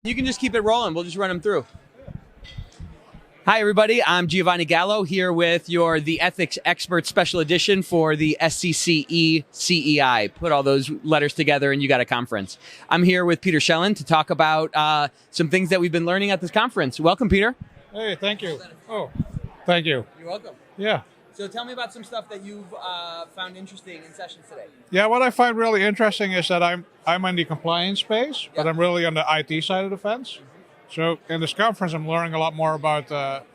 You can just keep it rolling. We'll just run them through. Hi, everybody. I'm Giovanni Gallo here with the Ethics Expert Special Edition for the SCCE CEI. Put all those letters together and you got a conference. I'm here with Peter Schellen to talk about some things that we've been learning at this conference. Welcome, Peter. Hey, thank you. Oh, thank you. You're welcome. Yeah. So tell me about some stuff that you've found interesting in sessions today. Yeah, what I find really interesting is that I'm in the compliance space, but I'm really on the IT side of the fence. So in this conference, I'm learning a lot more about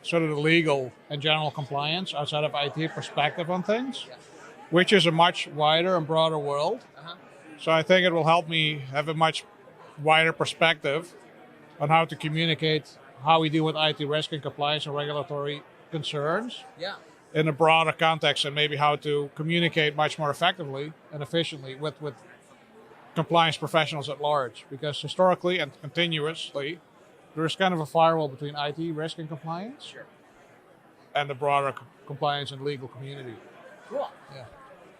sort of the legal and general compliance outside of IT perspective on things, which is a much wider and broader world. So I think it will help me have a much wider perspective on how to communicate how we deal with IT risk and compliance and regulatory concerns. In a broader context, and maybe how to communicate much more effectively and efficiently with compliance professionals at large. Because historically and continuously, there's kind of a firewall between IT risk and compliance and the broader compliance and legal community. Cool.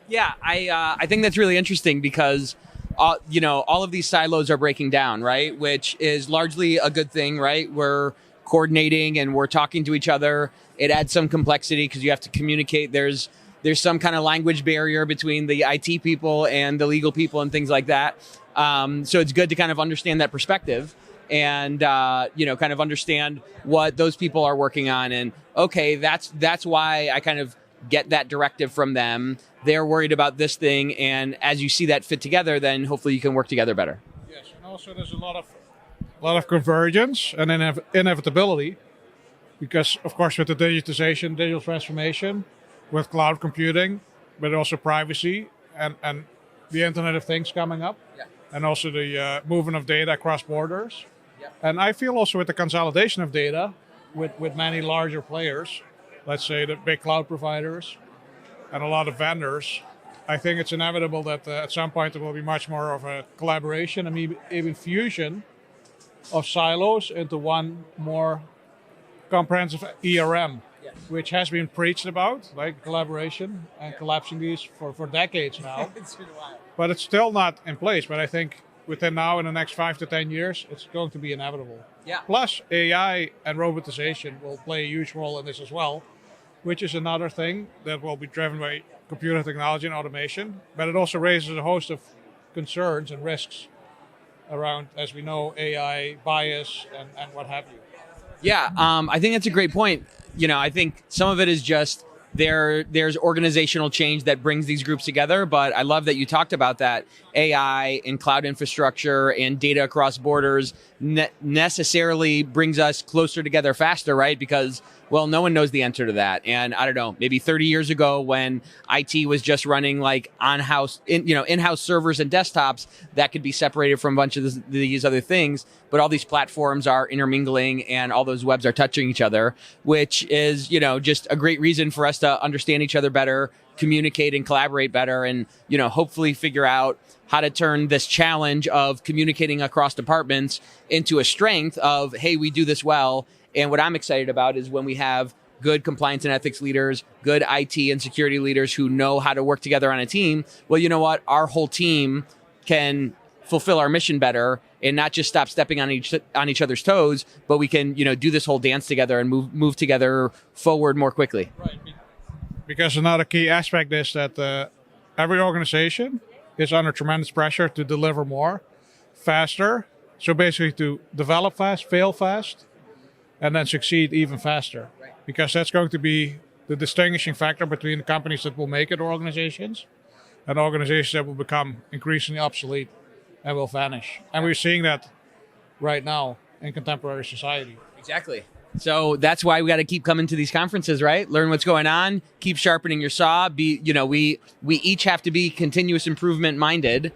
Yeah, I think that's really interesting because all of these silos are breaking down, right? Which is largely a good thing, right? We're coordinating and we're talking to each other. It adds some complexity because you have to communicate. There's some kind of language barrier between the IT people and the legal people and things like that. So it's good to kind of understand that perspective and kind of understand what those people are working on. And okay, that's why I kind of get that directive from them. They're worried about this thing, and as you see that fit together, then hopefully you can work together better. Yes, and also there's a lot of convergence and inevitability. Because, of course, with the digitization, digital transformation, with cloud computing, but also privacy and the Internet of Things coming up, and also the movement of data across borders. And I feel also with the consolidation of data with many larger players, let's say the big cloud providers and a lot of vendors, I think it's inevitable that at some point there will be much more of a collaboration and even fusion of silos into one more comprehensive ERM, which has been preached about, like collaboration and collapsing these for decades now. It's been a while. But it's still not in place. But I think within now and the next 5 to 10 years, it's going to be inevitable. Plus, AI and robotization will play a huge role in this as well, which is another thing that will be driven by computer technology and automation. But it also raises a host of concerns and risks around, as we know, AI bias and what have you. Yeah, I think that's a great point. I think some of it is just there's organizational change that brings these groups together, but I love that you talked about that. AI and cloud infrastructure and data across borders necessarily brings us closer together faster, right? Because, well, no one knows the answer to that. And I don't know, maybe 30 years ago when IT was just running like in-house servers and desktops, that could be separated from a bunch of these other things. But all these platforms are intermingling and all those webs are touching each other, which is, just a great reason for us to understand each other better, communicate and collaborate better, and, hopefully figure out how to turn this challenge of communicating across departments into a strength of, hey, we do this well. And what I'm excited about is when we have good compliance and ethics leaders, good IT and security leaders who know how to work together on a team. Well, you know what? Our whole team can fulfill our mission better and not just stop stepping on each other's toes, but we can, do this whole dance together and move together forward more quickly. Right. Because another key aspect is that every organization is under tremendous pressure to deliver more, faster. So basically to develop fast, fail fast, and then succeed even faster. Because that's going to be the distinguishing factor between the companies that will make it or organizations and organizations that will become increasingly obsolete and will vanish. And we're seeing that right now in contemporary society. Exactly. So that's why we got to keep coming to these conferences, right? Learn what's going on, keep sharpening your saw. We each have to be continuous improvement minded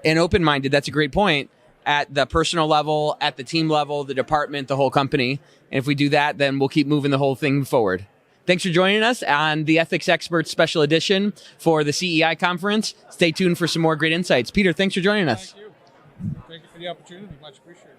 and open-minded. That's a great point. At the personal level, at the team level, the department, the whole company. And if we do that, then we'll keep moving the whole thing forward. Thanks for joining us on the Ethics Experts Special Edition for the CEI conference. Stay tuned for some more great insights. Peter, thanks for joining us. Thank you. Thank you for the opportunity. Much appreciated.